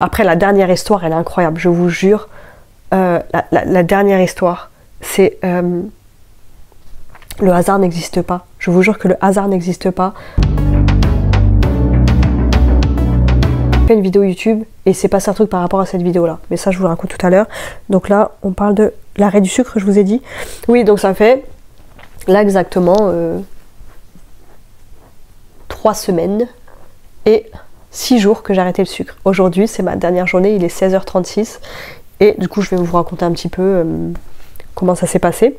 Après, la dernière histoire, elle est incroyable, je vous jure. La dernière histoire, c'est... le hasard n'existe pas. Je vous jure que le hasard n'existe pas. J'ai fait une vidéo YouTube et c'est passé un truc par rapport à cette vidéo-là. Mais ça, je vous le raconte tout à l'heure. Donc là, on parle de l'arrêt du sucre, je vous ai dit. Oui, donc ça fait, là exactement, 3 semaines et 6 jours que j'ai arrêté le sucre. Aujourd'hui, c'est ma dernière journée, il est 16h36. Et du coup, je vais vous raconter un petit peu comment ça s'est passé.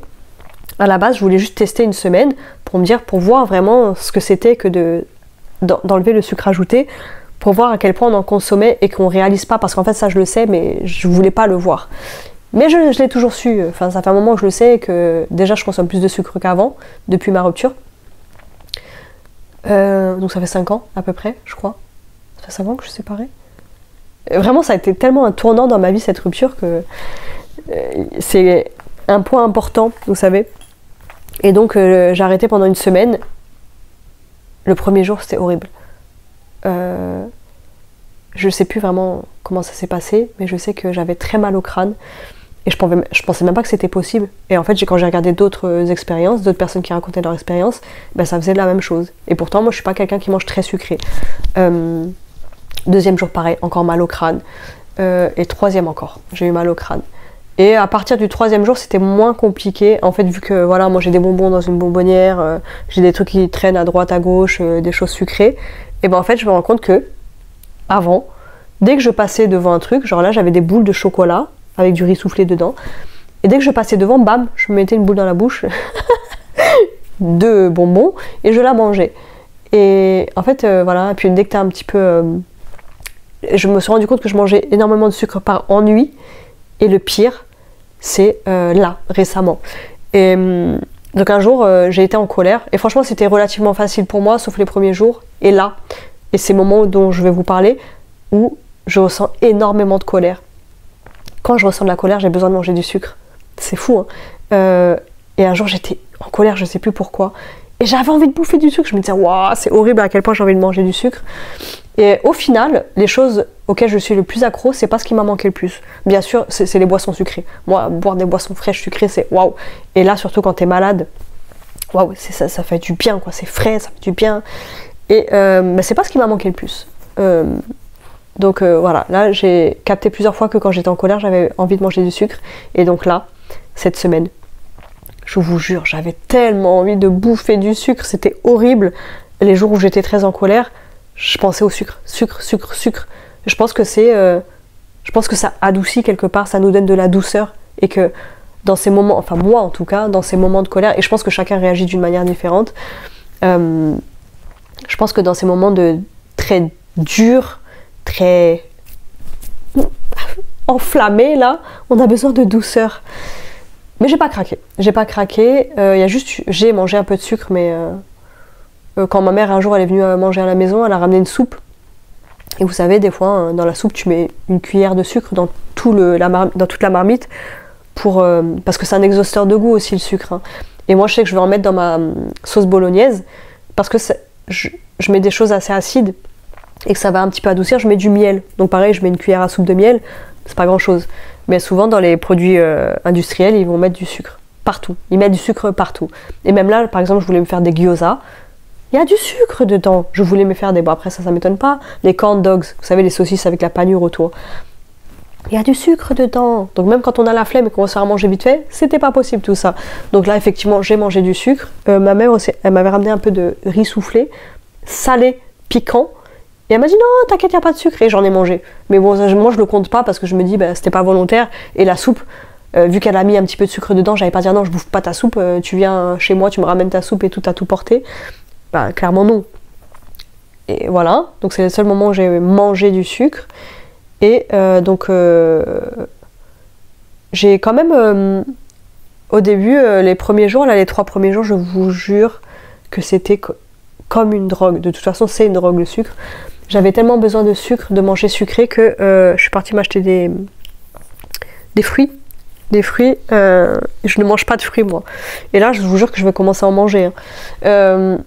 À la base, je voulais juste tester une semaine pour voir vraiment ce que c'était que d'enlever le sucre ajouté, pour voir à quel point on en consommait et qu'on réalise pas, parce qu'en fait ça je le sais, mais je voulais pas le voir. Mais je l'ai toujours su, enfin ça fait un moment que je le sais, que déjà je consomme plus de sucre qu'avant, depuis ma rupture. Donc ça fait 5 ans à peu près, je crois. Ça fait 5 ans que je suis séparée. Vraiment ça a été tellement un tournant dans ma vie cette rupture que c'est un point important, vous savez. Et donc j'ai arrêté pendant une semaine. Le premier jour c'était horrible. Je sais plus vraiment comment ça s'est passé, mais je sais que j'avais très mal au crâne et je pensais même pas que c'était possible. Et en fait, quand j'ai regardé d'autres expériences, d'autres personnes qui racontaient leur expérience, ben, ça faisait la même chose. Et pourtant, moi je suis pas quelqu'un qui mange très sucré. Deuxième jour pareil, encore mal au crâne. Et troisième encore, j'ai eu mal au crâne. Et à partir du 3e jour, c'était moins compliqué. En fait, vu que voilà, moi j'ai des bonbons dans une bonbonnière, j'ai des trucs qui traînent à droite, à gauche, des choses sucrées. Et ben en fait, je me rends compte que avant, dès que je passais devant un truc, genre là, j'avais des boules de chocolat avec du riz soufflé dedans. Et dès que je passais devant, bam, je me mettais une boule dans la bouche de bonbons et je la mangeais. Et en fait, voilà. Et puis dès que t'as un petit peu, je me suis rendu compte que je mangeais énormément de sucre par ennui. Et le pire, c'est là, récemment. Et donc un jour, j'ai été en colère. Et franchement, c'était relativement facile pour moi, sauf les premiers jours. Et là, et ces moments dont je vais vous parler, où je ressens énormément de colère. Quand je ressens de la colère, j'ai besoin de manger du sucre. C'est fou, hein. Et un jour, j'étais en colère, je sais plus pourquoi. Et j'avais envie de bouffer du sucre. Je me disais, waouh, c'est horrible à quel point j'ai envie de manger du sucre. Et au final, les choses auxquelles je suis le plus accro, c'est pas ce qui m'a manqué le plus. Bien sûr, c'est les boissons sucrées. Moi, boire des boissons fraîches sucrées, c'est waouh. Et là, surtout quand t'es malade, waouh, ça fait du bien, quoi. C'est frais, ça fait du bien. Et mais c'est pas ce qui m'a manqué le plus. Donc voilà, là, j'ai capté plusieurs fois que quand j'étais en colère, j'avais envie de manger du sucre. Et donc là, cette semaine, je vous jure, j'avais tellement envie de bouffer du sucre, c'était horrible. Les jours où j'étais très en colère, je pensais au sucre, sucre, sucre, sucre. Je pense que ça adoucit quelque part, ça nous donne de la douceur. Et que dans ces moments, enfin moi en tout cas, dans ces moments de colère, et je pense que chacun réagit d'une manière différente, je pense que dans ces moments de très durs, très enflammés, là, on a besoin de douceur. Mais j'ai pas craqué. J'ai pas craqué. J'ai mangé un peu de sucre, mais quand ma mère un jour elle est venue manger à la maison, elle a ramené une soupe. Et vous savez, des fois, dans la soupe, tu mets une cuillère de sucre dans toute la marmite parce que c'est un exhausteur de goût aussi, le sucre. Hein. Et moi, je sais que je vais en mettre dans ma sauce bolognaise parce que je mets des choses assez acides et que ça va un petit peu adoucir. Je mets du miel. Donc pareil, je mets une cuillère à soupe de miel. C'est pas grand-chose. Mais souvent, dans les produits industriels, ils vont mettre du sucre partout. Ils mettent du sucre partout. Et même là, par exemple, je voulais me faire des gyoza. Il y a du sucre dedans. Je voulais me faire des... Bon, après, ça m'étonne pas. Les corn dogs, vous savez, les saucisses avec la panure autour. Il y a du sucre dedans. Donc même quand on a la flemme et qu'on va se faire manger vite fait, c'était pas possible tout ça. Donc là, effectivement, j'ai mangé du sucre. Ma mère aussi, elle m'avait ramené un peu de riz soufflé, salé, piquant. Et elle m'a dit, non, t'inquiète, il n'y a pas de sucre. Et j'en ai mangé. Mais bon, moi, je le compte pas parce que je me dis, bah, c'était pas volontaire. Et la soupe... vu qu'elle a mis un petit peu de sucre dedans, j'allais pas dire non, je bouffe pas ta soupe, tu viens chez moi, tu me ramènes ta soupe et tout à tout porter. Bah, clairement non. Et voilà, donc c'est le seul moment où j'ai mangé du sucre. Et j'ai quand même, au début, les premiers jours, là, les 3 premiers jours, je vous jure que c'était comme une drogue. De toute façon, c'est une drogue, le sucre. J'avais tellement besoin de sucre, de manger sucré, que je suis partie m'acheter des fruits. Des fruits, je ne mange pas de fruits moi. Et là, je vous jure que je vais commencer à en manger. Hein.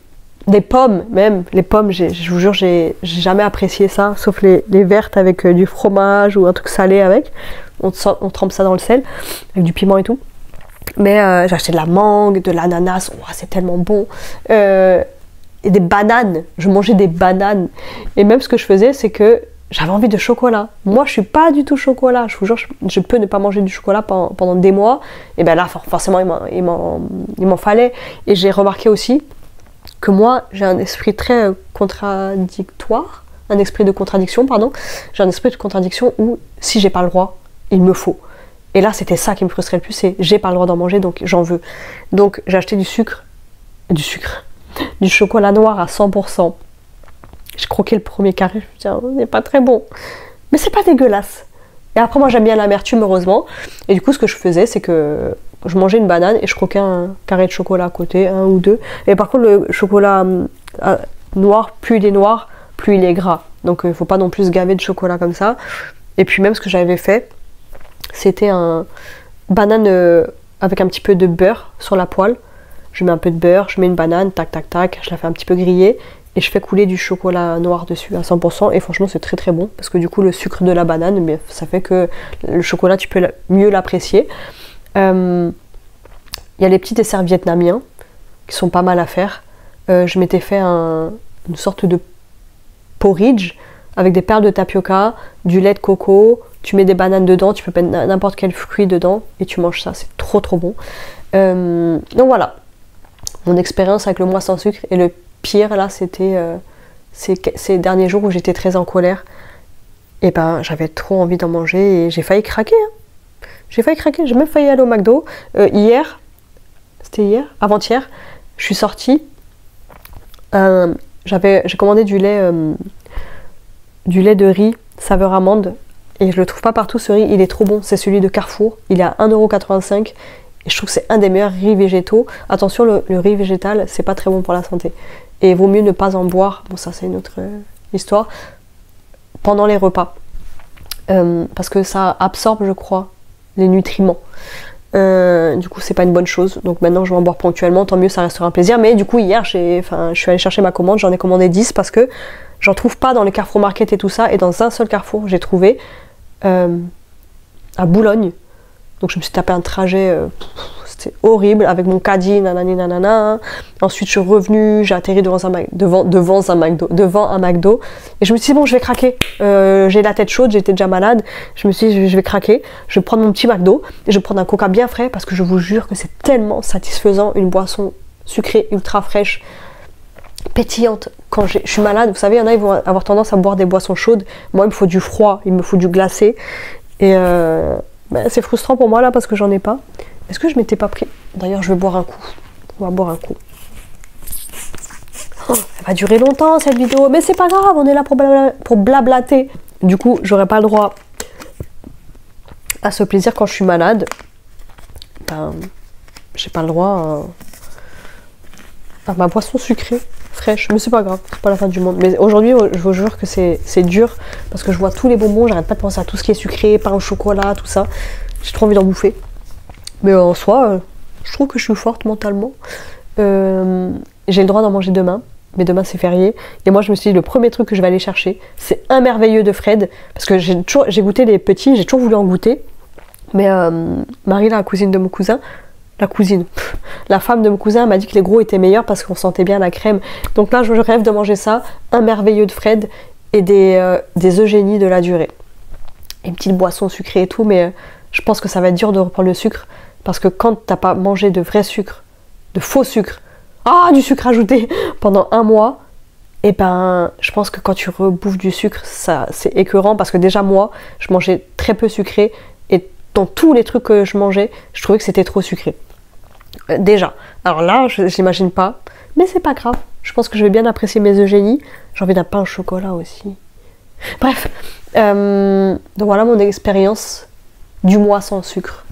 Des pommes même, les pommes, je vous jure, j'ai jamais apprécié ça, sauf les vertes avec du fromage ou un truc salé avec. On trempe ça dans le sel, avec du piment et tout. Mais j'ai acheté de la mangue, de l'ananas, oh, c'est tellement bon. Et des bananes, je mangeais des bananes. Et même ce que je faisais, c'est que j'avais envie de chocolat. Moi, je suis pas du tout chocolat. Je vous jure, je peux ne pas manger du chocolat pendant des mois. Et bien là, forcément, il m'en fallait. Et j'ai remarqué aussi que moi, j'ai un esprit très contradictoire, un esprit de contradiction, pardon. J'ai un esprit de contradiction où si j'ai pas le droit, il me faut. Et là, c'était ça qui me frustrait le plus, c'est j'ai pas le droit d'en manger, donc j'en veux. Donc j'ai acheté du chocolat noir à 100%. J'ai croqué le premier carré, je me dis, oh, c'est pas très bon. Mais c'est pas dégueulasse. Et après, moi, j'aime bien l'amertume, heureusement. Et du coup, ce que je faisais, c'est que je mangeais une banane et je croquais un carré de chocolat à côté, un ou deux. Et par contre, le chocolat noir, plus il est noir, plus il est gras. Donc, il faut pas non plus se gaver de chocolat comme ça. Et puis, même ce que j'avais fait, c'était un banane avec un petit peu de beurre sur la poêle. Je mets un peu de beurre, je mets une banane, tac, tac, tac. Je la fais un petit peu griller. Et je fais couler du chocolat noir dessus à 100% et franchement c'est très très bon parce que du coup le sucre de la banane, mais ça fait que le chocolat tu peux mieux l'apprécier. Il y a les petits desserts vietnamiens qui sont pas mal à faire. Je m'étais fait une sorte de porridge avec des perles de tapioca, du lait de coco, tu mets des bananes dedans, tu peux mettre n'importe quel fruit dedans et tu manges ça, c'est trop trop bon. Donc voilà, mon expérience avec le mois sans sucre. Et le pire là, c'était ces derniers jours où j'étais très en colère. Et ben j'avais trop envie d'en manger et j'ai failli craquer. Hein. J'ai failli craquer, j'ai même failli aller au McDo. C'était hier, avant-hier, je suis sortie. J'ai commandé du lait de riz saveur amande. Et je le trouve pas partout ce riz, il est trop bon. C'est celui de Carrefour, il est à 1,85 €. Et je trouve que c'est un des meilleurs riz végétaux. Attention, le riz végétal, c'est pas très bon pour la santé. Et il vaut mieux ne pas en boire, bon ça c'est une autre histoire, pendant les repas. Parce que ça absorbe, je crois, les nutriments. Du coup, c'est pas une bonne chose. Donc maintenant, je vais en boire ponctuellement, tant mieux, ça restera un plaisir. Mais du coup, hier, je suis allée chercher ma commande, j'en ai commandé 10 parce que j'en trouve pas dans les Carrefour Market et tout ça. Et dans un seul Carrefour, j'ai trouvé à Boulogne. Donc je me suis tapé un trajet, c'était horrible, avec mon caddie, nanani nanana. Ensuite je suis revenue, j'ai atterri devant un McDo. Et je me suis dit bon, je vais craquer. J'ai la tête chaude, j'étais déjà malade. Je me suis dit je vais craquer, je vais prendre mon petit McDo et je vais prendre un coca bien frais parce que je vous jure que c'est tellement satisfaisant, une boisson sucrée, ultra fraîche, pétillante. Quand je suis malade, vous savez, il y en a, ils vont avoir tendance à boire des boissons chaudes. Moi, il me faut du froid, il me faut du glacé. Et c'est frustrant pour moi là parce que j'en ai pas. Est-ce que je m'étais pas pris? D'ailleurs, je vais boire un coup. On va boire un coup. Oh, elle va durer longtemps cette vidéo, mais c'est pas grave, on est là pour blablater. Du coup, j'aurai pas le droit à ce plaisir quand je suis malade. Ben, j'ai pas le droit à ma boisson sucrée, fraîche. Mais c'est pas grave, c'est pas la fin du monde. Mais aujourd'hui, je vous jure que c'est dur parce que je vois tous les bonbons, j'arrête pas de penser à tout ce qui est sucré, pain au chocolat, tout ça. J'ai trop envie d'en bouffer. Mais en soi, je trouve que je suis forte mentalement. J'ai le droit d'en manger demain. Mais demain c'est férié. Et moi je me suis dit le premier truc que je vais aller chercher, c'est un merveilleux de Fred. Parce que j'ai goûté les petits, j'ai toujours voulu en goûter. Mais Marie, la cousine de mon cousin, la femme de mon cousin m'a dit que les gros étaient meilleurs parce qu'on sentait bien la crème. Donc là je rêve de manger ça, un merveilleux de Fred et des Eugénie de la durée. Une petite boisson sucrée et tout, mais je pense que ça va être dur de reprendre le sucre. Parce que quand t'as pas mangé de vrai sucre, de faux sucre, du sucre ajouté pendant un mois, et ben je pense que quand tu rebouffes du sucre, ça c'est écœurant parce que déjà moi, je mangeais très peu sucré et dans tous les trucs que je mangeais, je trouvais que c'était trop sucré. Déjà. Alors là, j'imagine pas, mais c'est pas grave. Je pense que je vais bien apprécier mes Eugénie. J'ai envie d'un pain au chocolat aussi. Bref, donc voilà mon expérience du mois sans sucre.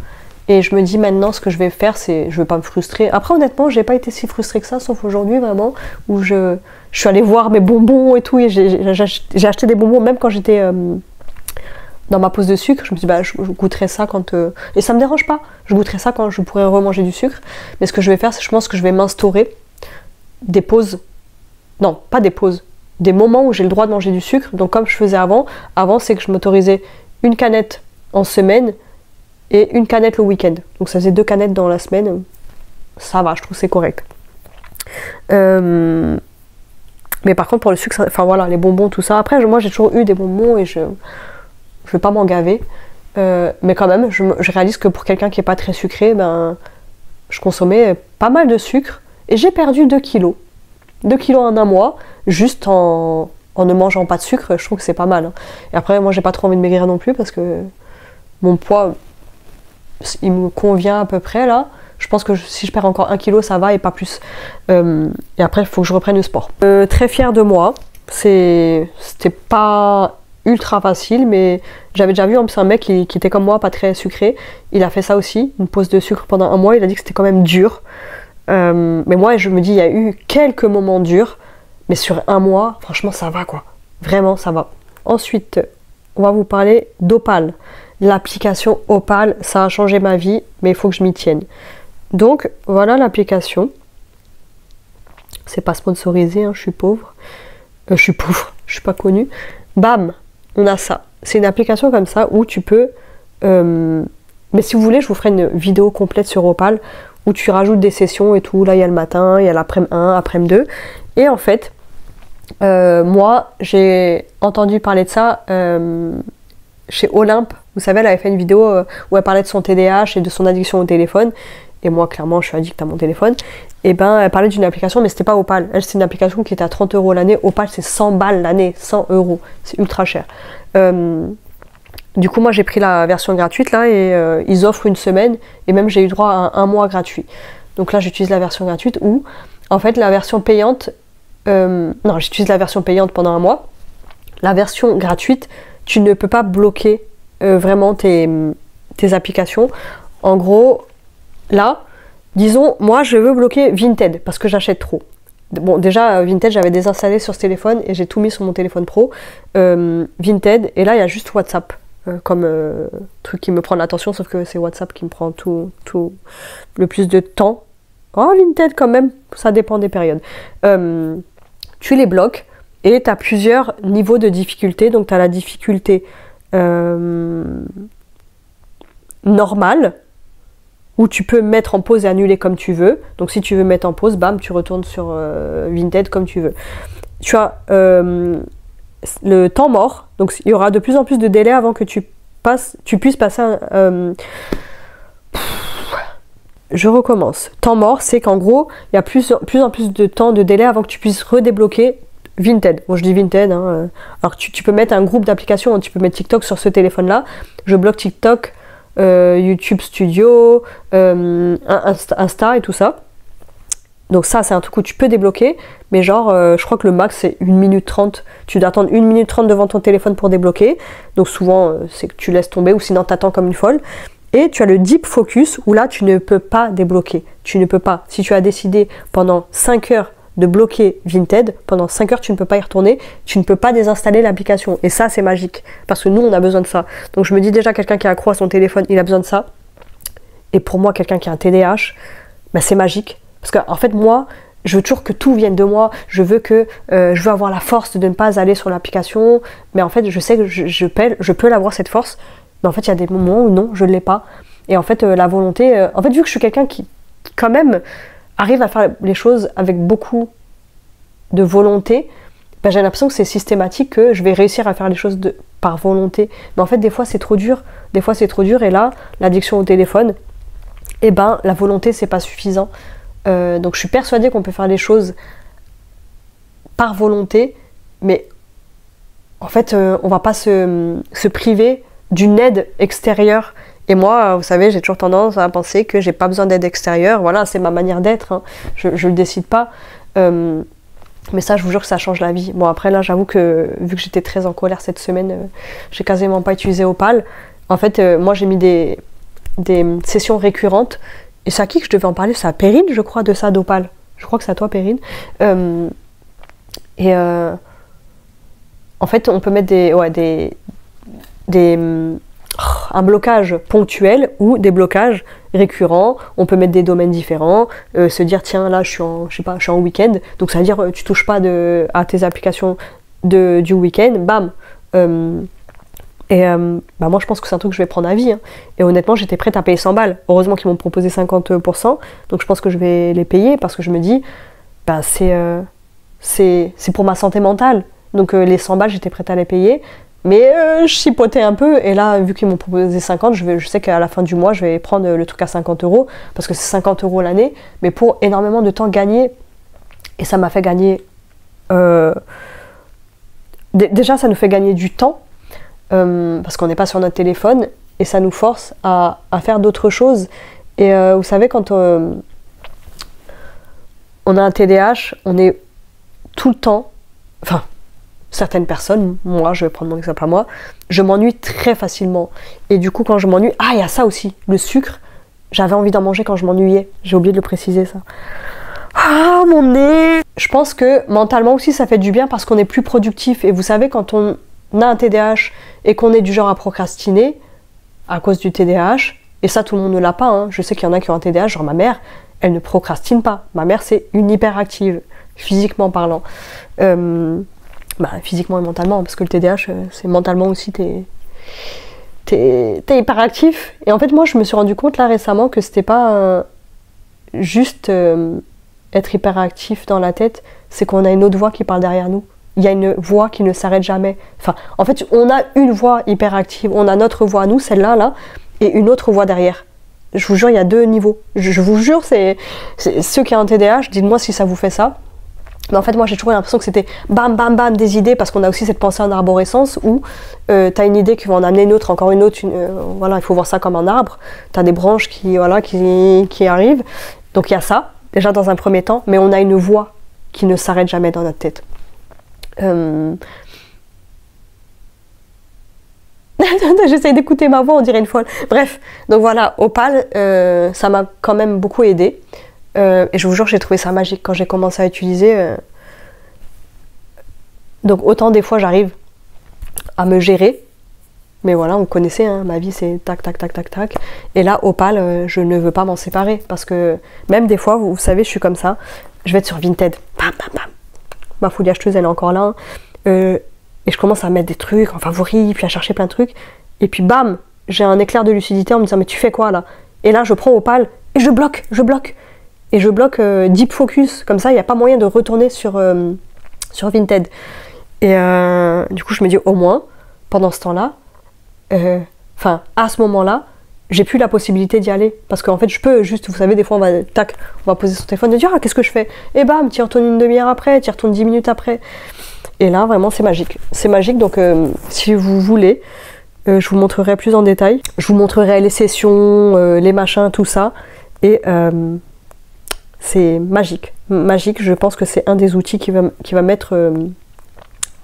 Et je me dis maintenant, ce que je vais faire, c'est, je vais pas me frustrer. Après, honnêtement, j'ai pas été si frustrée que ça, sauf aujourd'hui, vraiment, où je suis allée voir mes bonbons et tout, et j'ai acheté des bonbons, même quand j'étais dans ma pause de sucre. Je me suis dit, je goûterai ça quand... Et ça me dérange pas, je goûterai ça quand je pourrai remanger du sucre. Mais ce que je vais faire, c'est, je pense que je vais m'instaurer des pauses non, pas des pauses, des moments où j'ai le droit de manger du sucre. Donc comme je faisais avant c'est que je m'autorisais une canette en semaine et une canette le week-end. Donc ça faisait 2 canettes dans la semaine. Ça va, je trouve que c'est correct. Mais par contre pour le sucre, enfin voilà, les bonbons, tout ça. Après moi j'ai toujours eu des bonbons et je vais pas m'en gaver. Mais quand même, je réalise que pour quelqu'un qui est pas très sucré, ben je consommais pas mal de sucre et j'ai perdu 2 kilos. 2 kilos en un mois, juste en ne mangeant pas de sucre. Je trouve que c'est pas mal, hein. Et après moi j'ai pas trop envie de maigrir non plus parce que mon poids il me convient à peu près là. Je pense que si je perds encore 1 kilo ça va et pas plus. Et après il faut que je reprenne le sport. Très fière de moi. C'était pas ultra facile, mais j'avais déjà vu en plus un mec qui était comme moi, pas très sucré. Il a fait ça aussi, une pause de sucre pendant un mois. Il a dit que c'était quand même dur. Mais moi je me dis il y a eu quelques moments durs, mais sur un mois franchement ça va quoi, vraiment ça va. Ensuite on va vous parler d'Opal. L'application Opal, ça a changé ma vie, mais il faut que je m'y tienne. Donc voilà l'application. C'est pas sponsorisé, hein, je suis pauvre, je suis pas connue. Bam, on a ça. C'est une application comme ça où tu peux mais si vous voulez je vous ferai une vidéo complète sur Opal où tu rajoutes des sessions et tout. Là il y a le matin, il y a l'après-midi 1, après-midi 2. Et en fait moi j'ai entendu parler de ça chez Olympe. Vous savez, elle avait fait une vidéo où elle parlait de son TDAH et de son addiction au téléphone. Et moi, clairement, je suis addict à mon téléphone. Et ben, elle parlait d'une application, mais c'était pas Opal. Elle, c'est une application qui était à 30 € l'année. Opal, c'est 100 balles l'année, 100 €. C'est ultra cher. Du coup, moi, j'ai pris la version gratuite là et ils offrent une semaine. Et même, j'ai eu droit à un mois gratuit. Donc là, j'utilise la version gratuite ou, en fait, la version payante. Non, j'utilise la version payante pendant un mois. La version gratuite, tu ne peux pas bloquer vraiment tes applications. En gros, là, disons, moi je veux bloquer Vinted parce que j'achète trop. Bon, déjà, Vinted, j'avais désinstallé sur ce téléphone et j'ai tout mis sur mon téléphone pro. Vinted, et là, il y a juste WhatsApp comme truc qui me prend l'attention, sauf que c'est WhatsApp qui me prend tout le plus de temps. Oh, Vinted, quand même, ça dépend des périodes. Tu les bloques et tu as plusieurs niveaux de difficulté. Donc, tu as la difficulté normale, où tu peux mettre en pause et annuler comme tu veux. Donc si tu veux mettre en pause, bam, tu retournes sur Vinted comme tu veux. Tu as le temps mort, donc il y aura de plus en plus de délais avant que tu puisses passer Je recommence. Temps mort, c'est qu'en gros, il y a plus en plus de temps de délai avant que tu puisses redébloquer Vinted. Bon, je dis Vinted, hein. Alors tu peux mettre un groupe d'applications, hein. Tu peux mettre TikTok sur ce téléphone-là. Je bloque TikTok, YouTube Studio, Insta et tout ça. Donc ça, c'est un truc où tu peux débloquer, mais genre, je crois que le max, c'est 1 minute 30. Tu dois attendre 1 minute 30 devant ton téléphone pour débloquer. Donc souvent, c'est que tu laisses tomber, ou sinon tu attends comme une folle. Et tu as le Deep Focus, où là, tu ne peux pas débloquer. Tu ne peux pas. Si tu as décidé pendant 5 heures de bloquer Vinted, pendant 5 heures tu ne peux pas y retourner, tu ne peux pas désinstaller l'application. Et ça c'est magique, parce que nous on a besoin de ça. Donc je me dis déjà, quelqu'un qui a accro à son téléphone, il a besoin de ça. Et pour moi, quelqu'un qui a un TDAH, ben, c'est magique. Parce qu'en fait moi, je veux toujours que tout vienne de moi, je veux avoir la force de ne pas aller sur l'application, mais en fait je sais que je peux l'avoir cette force, mais en fait il y a des moments où non, je ne l'ai pas. Et en fait la volonté, en fait vu que je suis quelqu'un qui quand même arrive à faire les choses avec beaucoup de volonté, ben j'ai l'impression que c'est systématique, que je vais réussir à faire les choses par volonté. Mais en fait, des fois, c'est trop dur. Et là, l'addiction au téléphone, eh ben, la volonté, c'est pas suffisant. Donc, je suis persuadée qu'on peut faire les choses par volonté, mais en fait, on va pas se priver d'une aide extérieure. Et moi, vous savez, j'ai toujours tendance à penser que j'ai pas besoin d'aide extérieure. Voilà, c'est ma manière d'être, hein. Je le décide pas. Mais ça, je vous jure que ça change la vie. Bon, après, là, j'avoue que, vu que j'étais très en colère cette semaine, j'ai quasiment pas utilisé Opal. En fait, moi, j'ai mis des sessions récurrentes. Et c'est à qui que je devais en parler? C'est à Perrine, je crois, de ça, d'Opal. Je crois que c'est à toi, Perrine. En fait, on peut mettre un blocage ponctuel ou des blocages récurrents. On peut mettre des domaines différents, se dire tiens là je suis en week-end, donc ça veut dire tu touches pas à tes applications du week-end, bam. Moi je pense que c'est un truc que je vais prendre à vie, hein. Et honnêtement j'étais prête à payer 100 balles. Heureusement qu'ils m'ont proposé 50%, donc je pense que je vais les payer parce que je me dis c'est pour ma santé mentale. Donc les 100 balles j'étais prête à les payer. Mais je chipotais un peu, et là, vu qu'ils m'ont proposé 50, je sais qu'à la fin du mois, je vais prendre le truc à 50 €, parce que c'est 50 € l'année, mais pour énormément de temps gagné. Et ça m'a fait gagner... Déjà, ça nous fait gagner du temps, parce qu'on n'est pas sur notre téléphone, et ça nous force à faire d'autres choses. Et vous savez, quand on a un TDAH, on est tout le temps... Enfin... Certaines personnes, moi je vais prendre mon exemple à moi, je m'ennuie très facilement. Et du coup quand je m'ennuie, il y a ça aussi, le sucre, j'avais envie d'en manger quand je m'ennuyais, j'ai oublié de le préciser ça. Ah mon nez! Je pense que mentalement aussi ça fait du bien parce qu'on est plus productif. Et vous savez, quand on a un TDAH et qu'on est du genre à procrastiner à cause du TDAH, et ça tout le monde ne l'a pas, hein. Je sais qu'il y en a qui ont un TDAH, genre ma mère, elle ne procrastine pas. Ma mère c'est une hyperactive, physiquement parlant. Physiquement et mentalement, parce que le TDAH, c'est mentalement aussi, t'es hyperactif. Et en fait, moi, je me suis rendu compte là récemment que c'était pas juste être hyperactif dans la tête, c'est qu'on a une autre voix qui parle derrière nous. Il y a une voix qui ne s'arrête jamais. Enfin, en fait, on a une voix hyperactive, on a notre voix à nous, celle-là, là, et une autre voix derrière. Je vous jure, il y a 2 niveaux. Je vous jure, c'est ceux qui ont un TDAH, dites-moi si ça vous fait ça. Mais en fait, moi, j'ai toujours l'impression que c'était bam, bam, bam, des idées, parce qu'on a aussi cette pensée en arborescence où t'as une idée qui va en amener une autre, encore une autre, voilà, il faut voir ça comme un arbre. T'as des branches qui arrivent. Donc il y a ça, déjà dans un premier temps, mais on a une voix qui ne s'arrête jamais dans notre tête. J'essaye d'écouter ma voix, on dirait une folle. Bref, donc voilà, Opal, ça m'a quand même beaucoup aidé. Et je vous jure, j'ai trouvé ça magique quand j'ai commencé à utiliser. Donc autant des fois j'arrive à me gérer, mais voilà, vous connaissez, hein, ma vie c'est tac tac tac tac tac. Et là, Opal, je ne veux pas m'en séparer, parce que même des fois, vous savez, je suis comme ça, je vais être sur Vinted, bam bam bam, ma folie acheteuse elle est encore là, et je commence à mettre des trucs en favori, puis à chercher plein de trucs, et puis bam, j'ai un éclair de lucidité en me disant mais tu fais quoi là? Et là je prends Opal et je bloque. Et je bloque Deep Focus, comme ça il n'y a pas moyen de retourner sur Vinted. Et du coup je me dis au moins, pendant ce temps-là, à ce moment-là, j'ai plus la possibilité d'y aller. Parce qu'en fait je peux juste, vous savez, des fois on va poser son téléphone et dire qu'est-ce que je fais? Et bam, tu y retournes une demi-heure après, tu y retournes 10 minutes après. Et là vraiment c'est magique. C'est magique, donc si vous voulez, je vous montrerai plus en détail. Je vous montrerai les sessions, les machins, tout ça. Et... c'est magique. Magique, je pense que c'est un des outils qui va m'être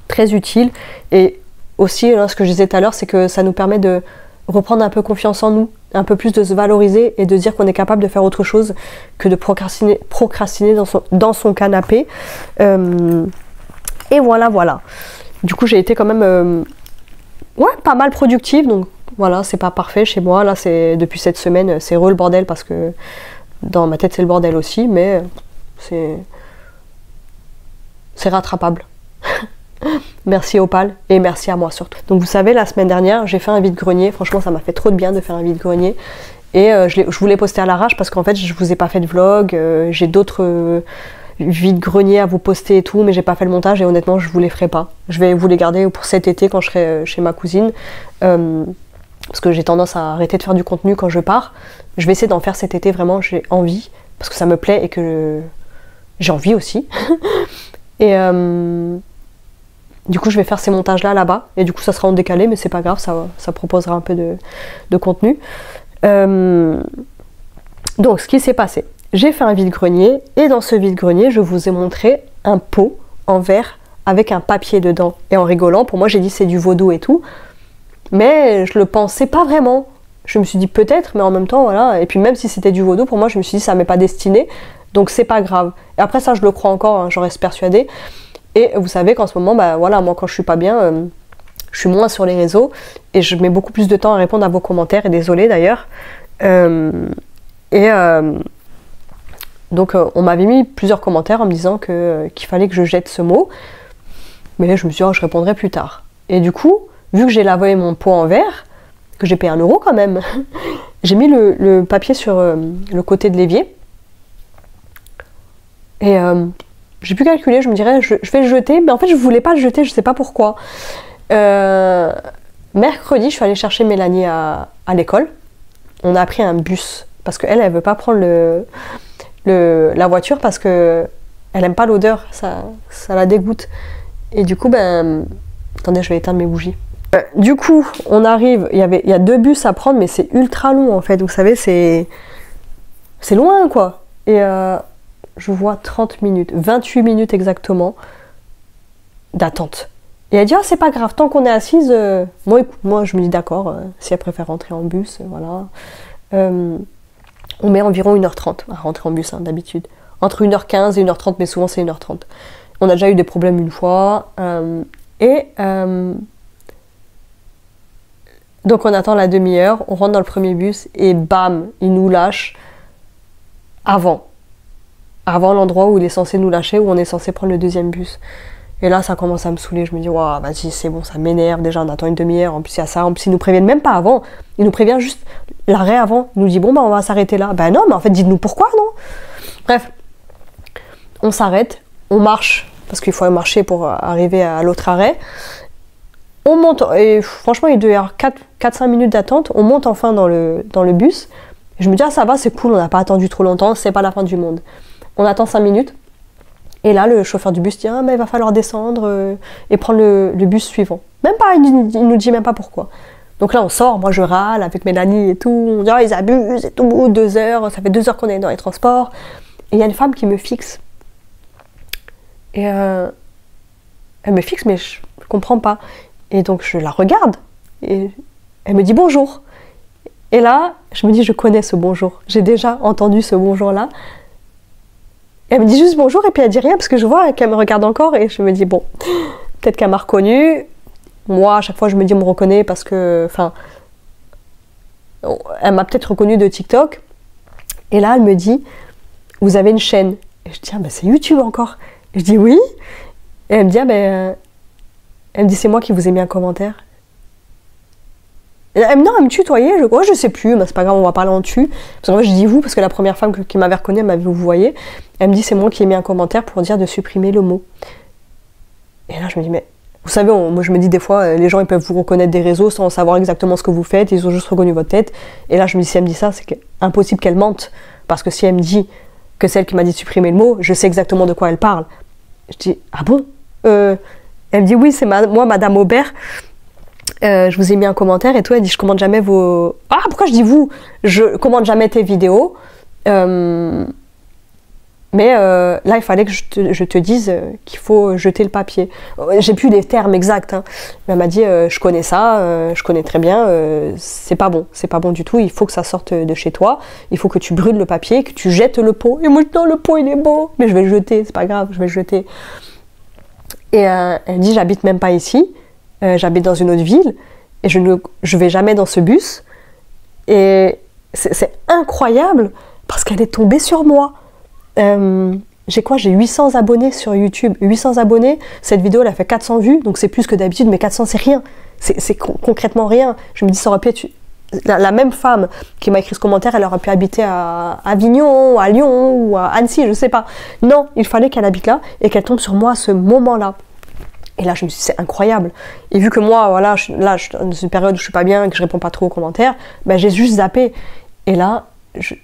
très utile. Et aussi, là, ce que je disais tout à l'heure, c'est que ça nous permet de reprendre un peu confiance en nous, un peu plus de se valoriser et de dire qu'on est capable de faire autre chose que de procrastiner dans son canapé. Et voilà. Du coup, j'ai été quand même pas mal productive. Donc voilà, c'est pas parfait chez moi. Là, depuis cette semaine, c'est le bordel parce que dans ma tête c'est le bordel aussi, mais c'est rattrapable. Merci Opal et merci à moi surtout. Donc vous savez, la semaine dernière j'ai fait un vide-grenier, franchement ça m'a fait trop de bien de faire un vide-grenier, et je voulais poster à l'arrache parce qu'en fait je vous ai pas fait de vlog, j'ai d'autres vide-grenier à vous poster et tout, mais j'ai pas fait le montage et honnêtement je vous les ferai pas. Je vais vous les garder pour cet été quand je serai chez ma cousine. Parce que j'ai tendance à arrêter de faire du contenu quand je pars. Je vais essayer d'en faire cet été, vraiment, j'ai envie, parce que ça me plaît et que j'ai envie aussi. Et du coup, je vais faire ces montages-là, là-bas, et du coup, ça sera en décalé, mais c'est pas grave, ça proposera un peu de contenu. Donc, ce qui s'est passé, j'ai fait un vide-grenier, et dans ce vide-grenier, je vous ai montré un pot en verre avec un papier dedans. Et en rigolant, pour moi, j'ai dit c'est du vaudou et tout. Mais je le pensais pas vraiment. Je me suis dit peut-être, mais en même temps, voilà. Et puis même si c'était du vaudou, pour moi, je me suis dit ça m'est pas destiné, donc c'est pas grave. Et après ça, je le crois encore, hein, j'en reste persuadée. Et vous savez qu'en ce moment, voilà, moi quand je suis pas bien, je suis moins sur les réseaux et je mets beaucoup plus de temps à répondre à vos commentaires, et désolée d'ailleurs. Donc on m'avait mis plusieurs commentaires en me disant qu'il fallait que je jette ce mot, mais je me suis dit, oh, je répondrai plus tard. Et du coup, vu que j'ai lavé mon pot en verre, que j'ai payé 1 € quand même, j'ai mis le papier sur le côté de l'évier. Et j'ai pu calculer, je me dirais, je vais le jeter, mais en fait je voulais pas le jeter, je sais pas pourquoi. Mercredi, je suis allée chercher Mélanie à l'école. On a pris un bus, parce qu'elle, elle veut pas prendre la voiture, parce que elle aime pas l'odeur, ça la dégoûte. Et du coup, attendez, je vais éteindre mes bougies. Du coup, on arrive, il y a 2 bus à prendre, mais c'est ultra long en fait, vous savez, c'est loin quoi. Et je vois 30 minutes, 28 minutes exactement d'attente. Et elle dit, ah, c'est pas grave, tant qu'on est assise, moi je me dis d'accord, si elle préfère rentrer en bus, voilà. On met environ 1h30 à rentrer en bus, hein, d'habitude. Entre 1h15 et 1h30, mais souvent c'est 1h30. On a déjà eu des problèmes une fois. Donc on attend la demi-heure, on rentre dans le premier bus et bam, il nous lâche avant l'endroit où il est censé nous lâcher, où on est censé prendre le deuxième bus. Et là ça commence à me saouler, je me dis waouh, vas-y c'est bon, ça m'énerve, déjà on attend une demi-heure, en plus il y a ça, en plus ils nous préviennent même pas avant, ils nous préviennent juste l'arrêt avant, ils nous disent bon on va s'arrêter là, non mais en fait dites-nous pourquoi non. Bref, on s'arrête, on marche, parce qu'il faut marcher pour arriver à l'autre arrêt. On monte, et franchement il doit y avoir 4-5 minutes d'attente, on monte enfin dans le bus. Et je me dis ah ça va, c'est cool, on n'a pas attendu trop longtemps, c'est pas la fin du monde. On attend 5 minutes, et là le chauffeur du bus dit ah mais il va falloir descendre et prendre le bus suivant. Même pas, il nous dit même pas pourquoi. Donc là on sort, moi je râle avec Mélanie et tout, on dit ah ils abusent et tout, 2 heures, ça fait 2 heures qu'on est dans les transports. Et il y a une femme qui me fixe. Et elle me fixe mais je comprends pas. Et donc je la regarde et elle me dit bonjour. Et là, je me dis je connais ce bonjour. J'ai déjà entendu ce bonjour-là. Et elle me dit juste bonjour et puis elle dit rien parce que je vois qu'elle me regarde encore et je me dis bon, peut-être qu'elle m'a reconnue. Moi, à chaque fois, je me dis on me reconnaît parce que, enfin, elle m'a peut-être reconnue de TikTok. Et là, elle me dit vous avez une chaîne. Et je dis ah ben c'est YouTube encore. Et je dis oui. Et elle me dit ah ben elle me dit c'est moi qui vous ai mis un commentaire. Et elle me tutoyait, je sais plus, mais c'est pas grave, on va parler en tu. Parce que moi je dis vous, parce que la première femme qui m'avait reconnue, elle m'avait vous voyez. Elle me dit c'est moi qui ai mis un commentaire pour dire de supprimer le mot. Et là je me dis mais, vous savez, moi je me dis des fois, les gens ils peuvent vous reconnaître des réseaux sans savoir exactement ce que vous faites, ils ont juste reconnu votre tête. Et là je me dis si elle me dit ça, c'est impossible qu'elle mente. Parce que si elle me dit que c'est elle qui m'a dit de supprimer le mot, je sais exactement de quoi elle parle. Je dis ah bon Elle me dit oui, c'est moi, Madame Aubert. Je vous ai mis un commentaire et tout. Elle dit je commande jamais vos. Ah pourquoi je dis vous? Je commande jamais tes vidéos. Mais là il fallait que je te dise qu'il faut jeter le papier. J'ai plus les termes exacts. Hein. Mais elle m'a dit je connais ça, je connais très bien. C'est pas bon du tout. Il faut que ça sorte de chez toi. Il faut que tu brûles le papier, que tu jettes le pot. Et moi non, le pot il est beau, mais je vais le jeter. C'est pas grave, je vais le jeter. Et elle dit j'habite même pas ici, j'habite dans une autre ville et je vais jamais dans ce bus. Et c'est incroyable parce qu'elle est tombée sur moi. J'ai 800 abonnés sur YouTube, 800 abonnés, cette vidéo elle a fait 400 vues, donc c'est plus que d'habitude, mais 400 c'est rien, c'est concrètement rien. Je me dis ça aurait pu être la même femme qui m'a écrit ce commentaire, elle aurait pu habiter à Avignon, à Lyon ou à Annecy, je sais pas. Non, il fallait qu'elle habite là et qu'elle tombe sur moi à ce moment-là. Et là je me suis dit c'est incroyable. Et vu que moi voilà, je suis dans une période où je suis pas bien et que je réponds pas trop aux commentaires, ben, j'ai juste zappé. Et là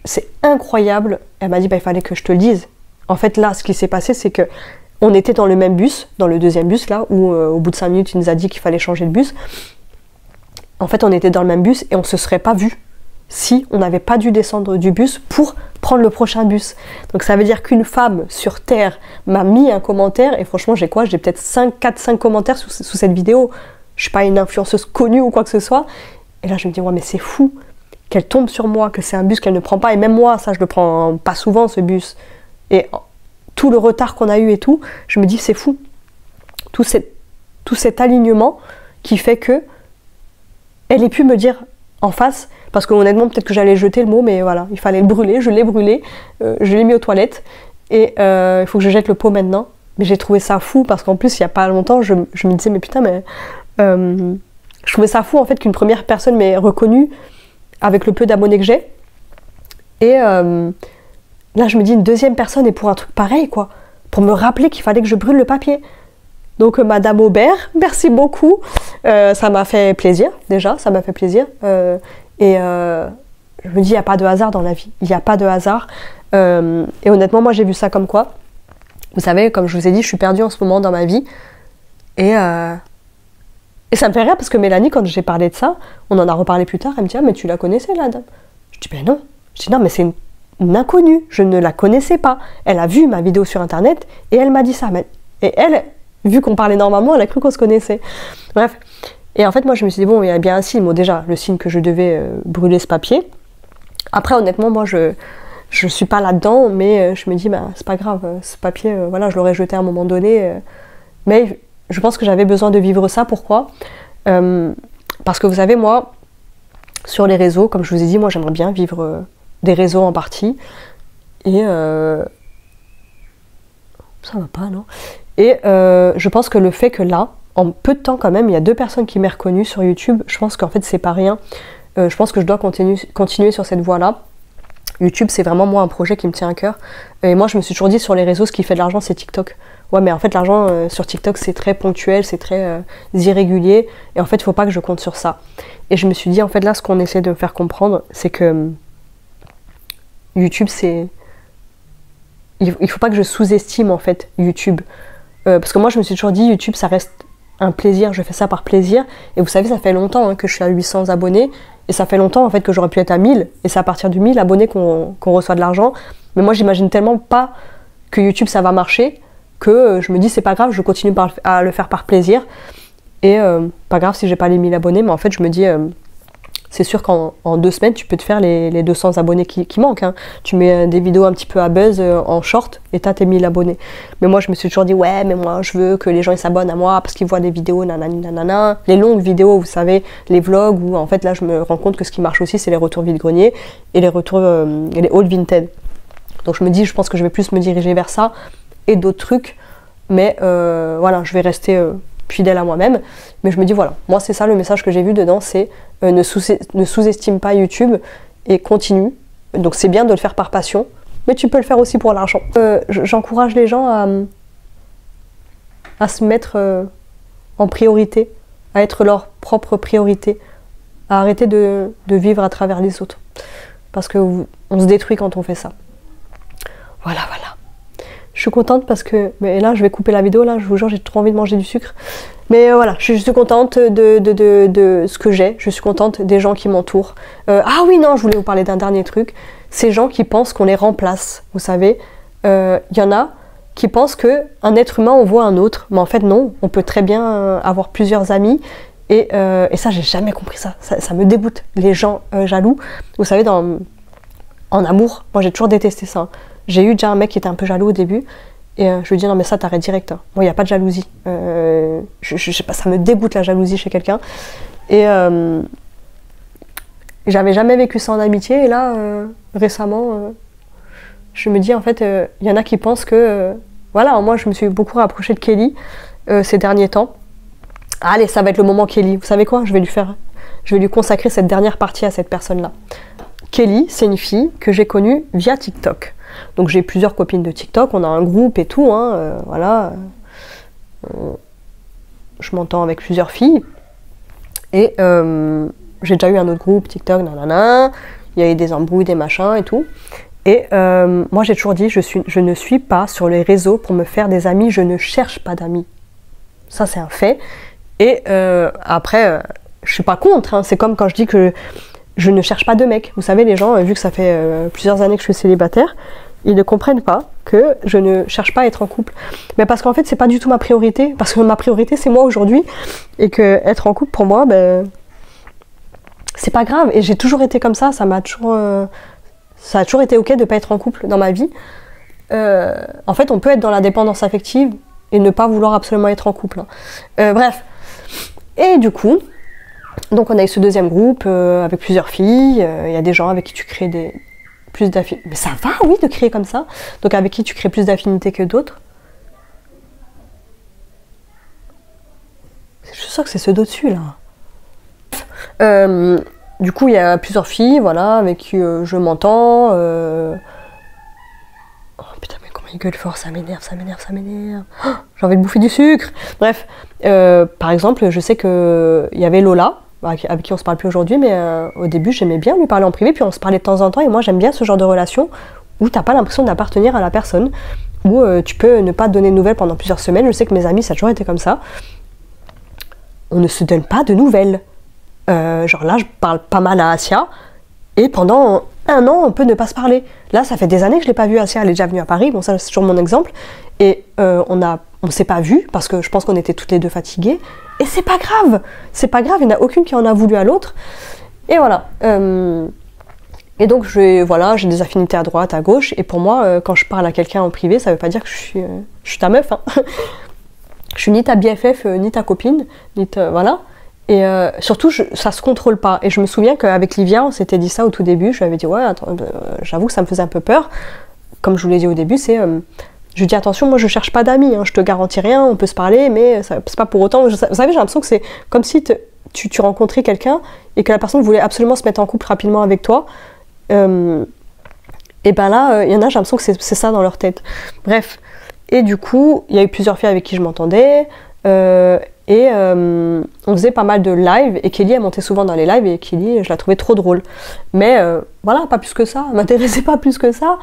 c'est incroyable. Elle m'a dit il fallait que je te le dise. En fait là ce qui s'est passé c'est que on était dans le même bus, dans le deuxième bus là où au bout de 5 minutes il nous a dit qu'il fallait changer de bus. En fait on était dans le même bus et on se serait pas vu si on n'avait pas dû descendre du bus pour prendre le prochain bus. Donc ça veut dire qu'une femme sur Terre m'a mis un commentaire et franchement j'ai peut-être 4-5 commentaires sous cette vidéo. Je suis pas une influenceuse connue ou quoi que ce soit. Et là je me dis ouais mais c'est fou qu'elle tombe sur moi, que c'est un bus qu'elle ne prend pas. Et même moi ça je le prends pas souvent ce bus. Et tout le retard qu'on a eu et tout, je me dis c'est fou. Tout cet alignement qui fait que elle ait pu me dire en face, parce que honnêtement peut-être que j'allais jeter le mot, mais voilà, il fallait le brûler, je l'ai brûlé, je l'ai mis aux toilettes, et il faut que je jette le pot maintenant. Mais j'ai trouvé ça fou, parce qu'en plus il y a pas longtemps, je me disais mais putain, mais je trouvais ça fou en fait qu'une première personne m'ait reconnue avec le peu d'abonnés que j'ai, et là je me dis une deuxième personne, et pour un truc pareil quoi, pour me rappeler qu'il fallait que je brûle le papier. Donc Madame Aubert, merci beaucoup, ça m'a fait plaisir, déjà, ça m'a fait plaisir, et je me dis, il n'y a pas de hasard dans la vie, il n'y a pas de hasard, et honnêtement, moi j'ai vu ça comme quoi, vous savez, comme je vous ai dit, je suis perdue en ce moment dans ma vie, et ça me fait rire parce que Mélanie, quand j'ai parlé de ça, on en a reparlé plus tard, elle me dit, ah mais tu la connaissais la dame? Je dis, ben non, je dis non mais c'est une inconnue, je ne la connaissais pas, elle a vu ma vidéo sur internet, et elle m'a dit ça, et elle... Vu qu'on parlait normalement, elle a cru qu'on se connaissait. Bref. Et en fait, moi, je me suis dit, bon, il y a bien un signe. Bon, déjà, le signe que je devais brûler ce papier. Après, honnêtement, moi, je suis pas là-dedans, mais je me dis, bah, c'est pas grave. Ce papier, voilà, je l'aurais jeté à un moment donné. Mais je pense que j'avais besoin de vivre ça. Pourquoi? Parce que vous savez, moi, sur les réseaux, comme je vous ai dit, moi, j'aimerais bien vivre des réseaux en partie. Et... ça va pas, non? Et je pense que le fait que là, en peu de temps quand même, il y a 2 personnes qui m'ont reconnue sur YouTube, je pense qu'en fait c'est pas rien. Je pense que je dois continuer sur cette voie-là. YouTube, c'est vraiment moi un projet qui me tient à cœur. Et moi je me suis toujours dit sur les réseaux, ce qui fait de l'argent c'est TikTok. Ouais, mais en fait l'argent sur TikTok c'est très ponctuel, c'est très irrégulier. Et en fait il faut pas que je compte sur ça. Et je me suis dit en fait là ce qu'on essaie de me faire comprendre, c'est que YouTube c'est... Il faut pas que je sous-estime en fait YouTube. Parce que moi je me suis toujours dit YouTube ça reste un plaisir, je fais ça par plaisir, et vous savez ça fait longtemps hein, que je suis à 800 abonnés, et ça fait longtemps en fait que j'aurais pu être à 1000, et c'est à partir du 1000 abonnés qu'on reçoit de l'argent, mais moi j'imagine tellement pas que YouTube ça va marcher, que je me dis c'est pas grave, je continue à le faire par plaisir, et pas grave si j'ai pas les 1000 abonnés, mais en fait je me dis c'est sûr qu'en 2 semaines, tu peux te faire les 200 abonnés qui manquent. Hein. Tu mets des vidéos un petit peu à buzz en short et t'as tes 1000 abonnés. Mais moi, je me suis toujours dit, ouais, mais moi, je veux que les gens ils s'abonnent à moi parce qu'ils voient des vidéos, nanani, nanana. Les longues vidéos, vous savez, les vlogs, où en fait, là, je me rends compte que ce qui marche aussi, c'est les retours vide-grenier et les retours, et les hauls vintage. Donc, je me dis, je pense que je vais plus me diriger vers ça et d'autres trucs. Mais voilà, je vais rester... fidèle à moi-même, mais je me dis voilà, moi c'est ça le message que j'ai vu dedans, c'est ne sous-estime pas YouTube et continue. Donc c'est bien de le faire par passion, mais tu peux le faire aussi pour l'argent. J'encourage les gens à se mettre en priorité, à être leur propre priorité, à arrêter de vivre à travers les autres, parce que on se détruit quand on fait ça. Voilà. Je suis contente parce que, mais là je vais couper la vidéo, là je vous jure j'ai trop envie de manger du sucre, mais voilà, je suis contente de ce que j'ai, je suis contente des gens qui m'entourent. Ah oui non, je voulais vous parler d'un dernier truc, ces gens qui pensent qu'on les remplace, vous savez, il y en a qui pensent qu'un être humain on voit un autre, mais en fait non, on peut très bien avoir plusieurs amis, et ça j'ai jamais compris ça me dégoûte, les gens jaloux, vous savez, en amour, moi j'ai toujours détesté ça. J'ai eu déjà un mec qui était un peu jaloux au début, et je lui ai dit non mais ça t'arrêtes direct. Hein. Bon, il n'y a pas de jalousie. Je sais pas, ça me dégoûte la jalousie chez quelqu'un. Et j'avais jamais vécu ça en amitié, et là récemment, je me dis en fait, il y en a qui pensent que voilà, moi je me suis beaucoup rapprochée de Kelly ces derniers temps. Allez, ça va être le moment Kelly. Vous savez quoi, je vais lui consacrer cette dernière partie à cette personne-là. Kelly, c'est une fille que j'ai connue via TikTok. Donc j'ai plusieurs copines de TikTok, on a un groupe et tout, hein, voilà. Je m'entends avec plusieurs filles. Et j'ai déjà eu un autre groupe TikTok, nanana. Il y a eu des embrouilles, des machins et tout. Et moi j'ai toujours dit, je ne suis pas sur les réseaux pour me faire des amis, je ne cherche pas d'amis. Ça c'est un fait. Et après, je suis pas contre, hein. C'est comme quand je dis que je ne cherche pas de mec. Vous savez, les gens, vu que ça fait plusieurs années que je suis célibataire, ils ne comprennent pas que je ne cherche pas à être en couple. Mais parce qu'en fait, c'est pas du tout ma priorité. Parce que ma priorité, c'est moi aujourd'hui. Et que être en couple, pour moi, ben, c'est pas grave. Et j'ai toujours été comme ça. Ça a toujours été ok de pas être en couple dans ma vie. En fait, on peut être dans la dépendance affective et ne pas vouloir absolument être en couple. Hein. Bref. Et du coup, donc on a eu ce deuxième groupe avec plusieurs filles. Il y a des gens avec qui tu crées plus d'affinités. Mais ça va, oui, de créer comme ça. Donc avec qui tu crées plus d'affinités que d'autres. Je suis sûre que c'est ceux d'au-dessus, là. Du coup, il y a plusieurs filles, voilà, avec qui je m'entends. Oh putain, mais comment il gueule fort, ça m'énerve, ça m'énerve, ça m'énerve. Oh, j'ai envie de bouffer du sucre. Bref, par exemple, je sais qu'il y avait Lola, avec qui on se parle plus aujourd'hui, mais au début, j'aimais bien lui parler en privé, puis on se parlait de temps en temps, et moi, j'aime bien ce genre de relation où t'as pas l'impression d'appartenir à la personne, où tu peux ne pas te donner de nouvelles pendant plusieurs semaines. Je sais que mes amis, ça a toujours été comme ça. On ne se donne pas de nouvelles. Genre là, je parle pas mal à Asia, et pendant 1 an, on peut ne pas se parler. Là, ça fait des années que je l'ai pas vue, Asia, elle est déjà venue à Paris, bon ça c'est toujours mon exemple, et on s'est pas vus, parce que je pense qu'on était toutes les deux fatiguées, et c'est pas grave, il n'y en a aucune qui en a voulu à l'autre, et voilà. Et donc j'ai des affinités à droite, à gauche, et pour moi, quand je parle à quelqu'un en privé, ça veut pas dire que je suis ta meuf, hein. Je suis ni ta BFF, ni ta copine, ni ta... voilà. Et surtout, ça se contrôle pas. Et je me souviens qu'avec Livia, on s'était dit ça au tout début. Je lui avais dit, ouais, attends, j'avoue que ça me faisait un peu peur. Comme je vous l'ai dit au début, je lui dis, attention, moi je cherche pas d'amis, hein, je te garantis rien, on peut se parler, mais c'est pas pour autant. Vous savez, j'ai l'impression que c'est comme si tu rencontrais quelqu'un et que la personne voulait absolument se mettre en couple rapidement avec toi. Et ben là, il y en a, j'ai l'impression que c'est ça dans leur tête. Bref. Et du coup, il y a eu plusieurs filles avec qui je m'entendais. Et on faisait pas mal de lives, et Kelly elle montait souvent dans les lives, et Kelly je la trouvais trop drôle, mais voilà, pas plus que ça, elle m'intéressait pas plus que ça,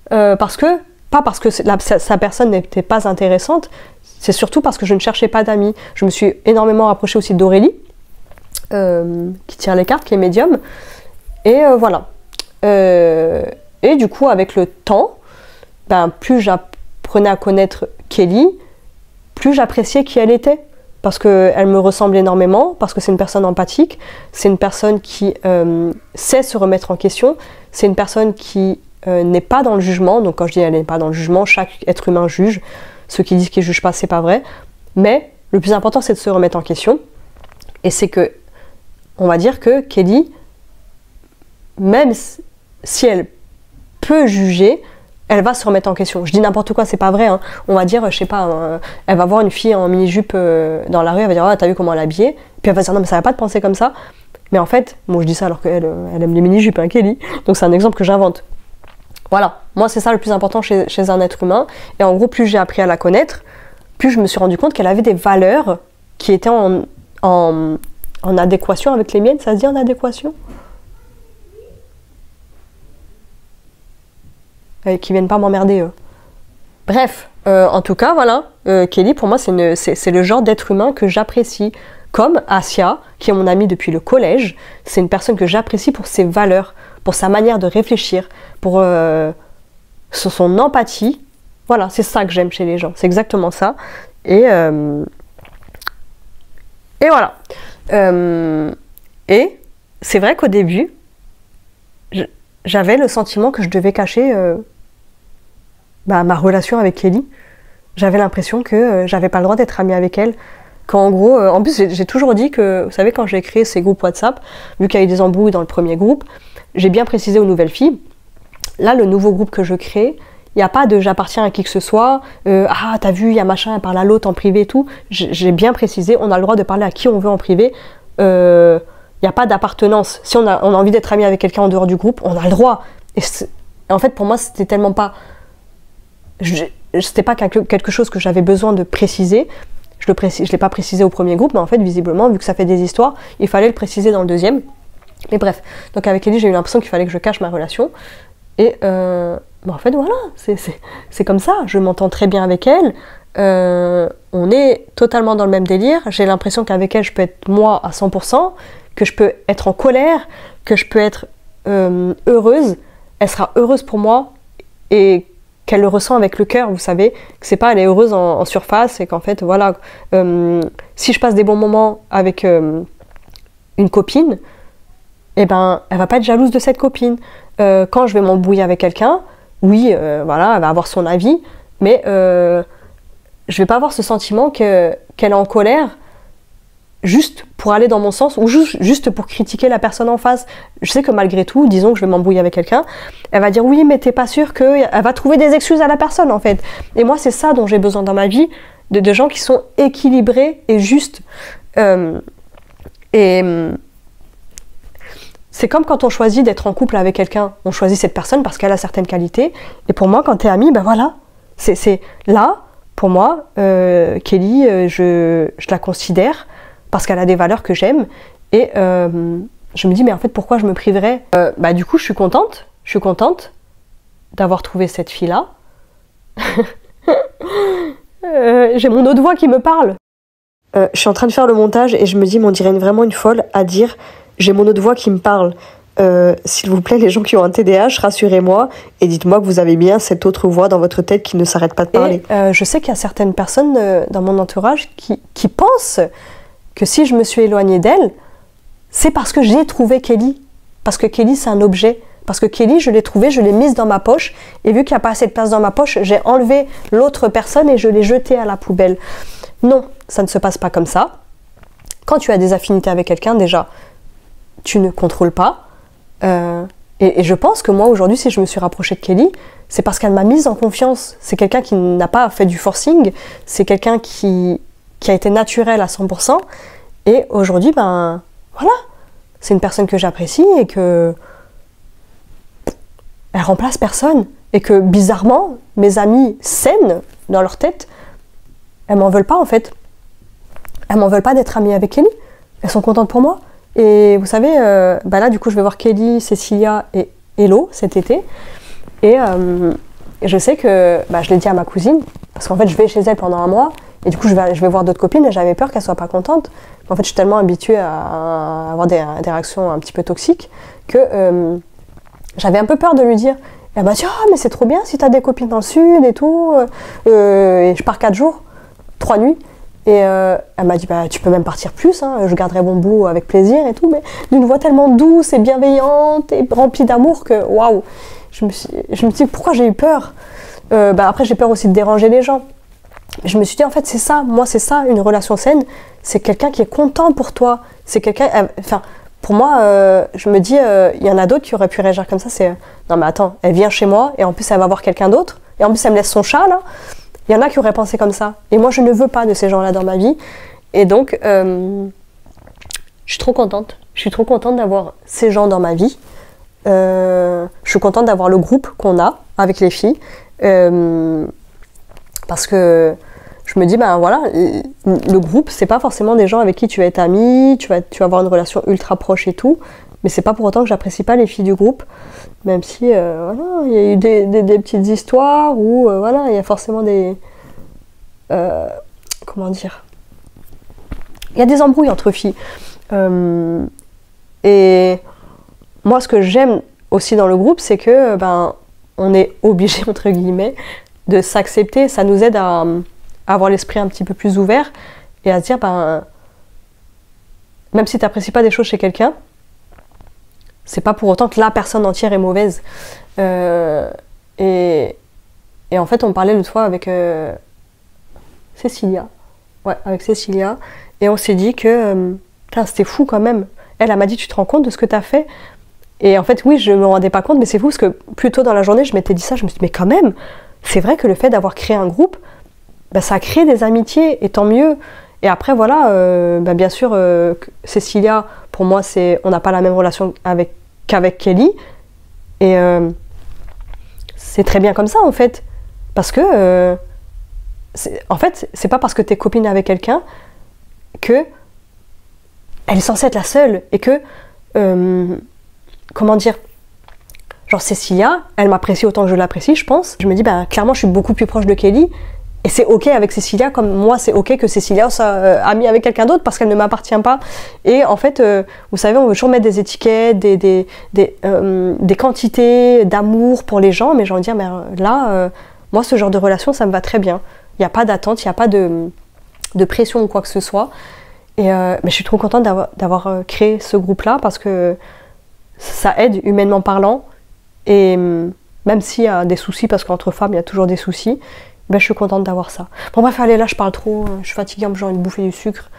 pas parce que sa personne n'était pas intéressante, c'est surtout parce que je ne cherchais pas d'amis. Je me suis énormément rapprochée aussi d'Aurélie, qui tire les cartes, qui est médium, et voilà. Et du coup, avec le temps, plus j'apprenais à connaître Kelly, plus j'appréciais qui elle était. Parce qu'elle me ressemble énormément, parce que c'est une personne empathique, c'est une personne qui sait se remettre en question, c'est une personne qui n'est pas dans le jugement. Donc quand je dis elle n'est pas dans le jugement, chaque être humain juge. Ceux qui disent qu'ils ne jugent pas, c'est pas vrai. Mais le plus important, c'est de se remettre en question. Et c'est que, on va dire que Kelly, même si elle peut juger, elle va se remettre en question. Je dis n'importe quoi, c'est pas vrai, hein. On va dire, je sais pas, elle va voir une fille en mini-jupe dans la rue, elle va dire, ah, t'as vu comment elle est habillée? Puis elle va dire, non, mais ça va pas te penser comme ça. Mais en fait, moi je dis ça alors qu'elle aime les mini-jupes, hein, Kelly. Donc c'est un exemple que j'invente. Voilà, moi c'est ça le plus important chez un être humain. Et en gros, plus j'ai appris à la connaître, plus je me suis rendu compte qu'elle avait des valeurs qui étaient en adéquation avec les miennes. Ça se dit en adéquation? Qui viennent pas m'emmerder, eux. Bref, en tout cas, voilà, Kelly, pour moi, c'est le genre d'être humain que j'apprécie. Comme Asia, qui est mon amie depuis le collège, c'est une personne que j'apprécie pour ses valeurs, pour sa manière de réfléchir, pour son empathie. Voilà, c'est ça que j'aime chez les gens, c'est exactement ça. Et voilà. Et c'est vrai qu'au début, j'avais le sentiment que je devais cacher ma relation avec Kelly. J'avais l'impression que j'avais pas le droit d'être amie avec elle. Qu'en gros, en plus j'ai toujours dit que, vous savez, quand j'ai créé ces groupes WhatsApp, vu qu'il y a eu des embrouilles dans le premier groupe, j'ai bien précisé aux nouvelles filles, là le nouveau groupe que je crée, il n'y a pas de j'appartiens à qui que ce soit, ah t'as vu, il y a machin, elle parle à l'autre en privé et tout. J'ai bien précisé, on a le droit de parler à qui on veut en privé. Il n'y a pas d'appartenance. Si on a envie d'être ami avec quelqu'un en dehors du groupe, on a le droit. Et en fait, pour moi, c'était tellement pas... C'était pas quelque chose que j'avais besoin de préciser. Je l'ai pas précisé au premier groupe, mais en fait, visiblement, vu que ça fait des histoires, il fallait le préciser dans le deuxième. Mais bref, donc avec Ellie, j'ai eu l'impression qu'il fallait que je cache ma relation. Et en fait, voilà, c'est comme ça. Je m'entends très bien avec elle. On est totalement dans le même délire. J'ai l'impression qu'avec elle, je peux être moi à 100%, que je peux être en colère, que je peux être heureuse. Elle sera heureuse pour moi et qu'elle le ressent avec le cœur, vous savez, que c'est pas elle est heureuse en surface et qu'en fait, voilà, si je passe des bons moments avec une copine, eh ben, elle va pas être jalouse de cette copine. Quand je vais m'embrouiller avec quelqu'un, oui, voilà, elle va avoir son avis, mais je vais pas avoir ce sentiment qu'elle est en colère juste pour aller dans mon sens ou juste pour critiquer la personne en face. Je sais que malgré tout, disons que je vais m'embrouiller avec quelqu'un, elle va dire oui mais t'es pas sûr que... Elle va trouver des excuses à la personne en fait. Et moi c'est ça dont j'ai besoin dans ma vie, de gens qui sont équilibrés et justes. C'est comme quand on choisit d'être en couple avec quelqu'un, on choisit cette personne parce qu'elle a certaines qualités. Et pour moi quand t'es ami, ben voilà, c'est là, pour moi, Kelly, je la considère parce qu'elle a des valeurs que j'aime. Et je me dis, mais en fait, pourquoi je me priverais bah, du coup, je suis contente d'avoir trouvé cette fille-là. J'ai mon autre voix qui me parle. Je suis en train de faire le montage et je me dis, mais on dirait vraiment une folle à dire, j'ai mon autre voix qui me parle. S'il vous plaît, les gens qui ont un TDAH, rassurez-moi et dites-moi que vous avez bien cette autre voix dans votre tête qui ne s'arrête pas de parler. Et, je sais qu'il y a certaines personnes dans mon entourage qui pensent que si je me suis éloignée d'elle, c'est parce que j'ai trouvé Kelly. Parce que Kelly, c'est un objet. Parce que Kelly, je l'ai trouvée, je l'ai mise dans ma poche. Et vu qu'il n'y a pas assez de place dans ma poche, j'ai enlevé l'autre personne et je l'ai jetée à la poubelle. Non, ça ne se passe pas comme ça. Quand tu as des affinités avec quelqu'un, déjà, tu ne contrôles pas. Et je pense que moi, aujourd'hui, si je me suis rapprochée de Kelly, c'est parce qu'elle m'a mise en confiance. C'est quelqu'un qui n'a pas fait du forcing. C'est quelqu'un qui a été naturel à 100%. Et aujourd'hui, ben voilà, c'est une personne que j'apprécie et que elle remplace personne. Et que bizarrement, mes amis saines dans leur tête, elles m'en veulent pas en fait. Elles m'en veulent pas d'être amies avec Kelly. Elles sont contentes pour moi. Et vous savez, bah là du coup je vais voir Kelly, Cécilia et Hello cet été. Et je sais que, bah, je l'ai dit à ma cousine, parce qu'en fait je vais chez elle pendant un mois. Et du coup, je vais voir d'autres copines et j'avais peur qu'elles soient pas contentes. En fait, je suis tellement habituée à avoir des réactions un petit peu toxiques que j'avais un peu peur de lui dire. Elle m'a dit, oh, mais c'est trop bien si t'as des copines dans le sud et tout. Et je pars 4 jours, 3 nuits. Et elle m'a dit, bah, tu peux même partir plus, hein, je garderai mon bout avec plaisir et tout. Mais d'une voix tellement douce et bienveillante et remplie d'amour que, waouh, je me suis dit, pourquoi j'ai eu peur bah, après, j'ai peur aussi de déranger les gens. Je me suis dit, en fait, c'est ça, moi, c'est ça, une relation saine, c'est quelqu'un qui est content pour toi. C'est quelqu'un, enfin, pour moi, je me dis, il y en a d'autres qui auraient pu réagir comme ça, c'est, non mais attends, elle vient chez moi, et en plus, elle va voir quelqu'un d'autre, et en plus, elle me laisse son chat, là. Il y en a qui auraient pensé comme ça. Et moi, je ne veux pas de ces gens-là dans ma vie. Et donc, je suis trop contente. Je suis trop contente d'avoir ces gens dans ma vie. Je suis contente d'avoir le groupe qu'on a avec les filles. Parce que je me dis, ben voilà, le groupe, c'est pas forcément des gens avec qui tu vas être amie, tu vas avoir une relation ultra proche et tout, mais c'est pas pour autant que j'apprécie pas les filles du groupe, même si, voilà, il y a eu des petites histoires où, voilà, il y a forcément des... comment dire, il y a des embrouilles entre filles. Et moi, ce que j'aime aussi dans le groupe, c'est que, ben, on est obligé, entre guillemets, de s'accepter. Ça nous aide à avoir l'esprit un petit peu plus ouvert et à se dire, ben, même si tu n'apprécies pas des choses chez quelqu'un, c'est pas pour autant que la personne entière est mauvaise. Et en fait, on parlait l'autre fois avec Cécilia. Ouais, avec Cécilia. Et on s'est dit que c'était fou quand même. Elle m'a dit, tu te rends compte de ce que tu as fait? Et en fait, oui, je me rendais pas compte, mais c'est fou parce que plus tôt dans la journée, je m'étais dit ça. Je me suis dit, mais quand même, c'est vrai que le fait d'avoir créé un groupe, bah, ça crée des amitiés, et tant mieux. Et après, voilà, bah, bien sûr, Cécilia, pour moi, on n'a pas la même relation qu'avec Kelly. Et c'est très bien comme ça, en fait. Parce que, en fait, c'est pas parce que tu es copine avec quelqu'un que elle est censée être la seule. Et que, comment dire, genre Cécilia, elle m'apprécie autant que je l'apprécie, je pense. Je me dis, ben, clairement, je suis beaucoup plus proche de Kelly. Et c'est ok avec Cécilia, comme moi, c'est ok que Cécilia soit amie avec quelqu'un d'autre parce qu'elle ne m'appartient pas. Et en fait, vous savez, on veut toujours mettre des étiquettes, des quantités d'amour pour les gens. Mais j'ai envie de dire, mais là, moi, ce genre de relation, ça me va très bien. Il n'y a pas d'attente, il n'y a pas de pression ou quoi que ce soit. Et mais je suis trop contente d'avoir créé ce groupe-là parce que ça aide humainement parlant. Et même s'il y a des soucis, parce qu'entre femmes, il y a toujours des soucis, ben, je suis contente d'avoir ça. Bon bref, allez, là je parle trop, je suis fatiguée, j'ai envie de bouffer du sucre.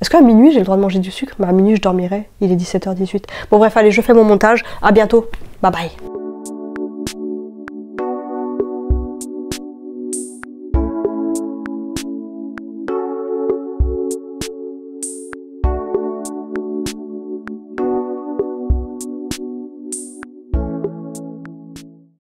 Est-ce qu'à minuit j'ai le droit de manger du sucre? Bah à minuit je dormirai, il est 17h18. Bon bref, allez, je fais mon montage, à bientôt, bye bye.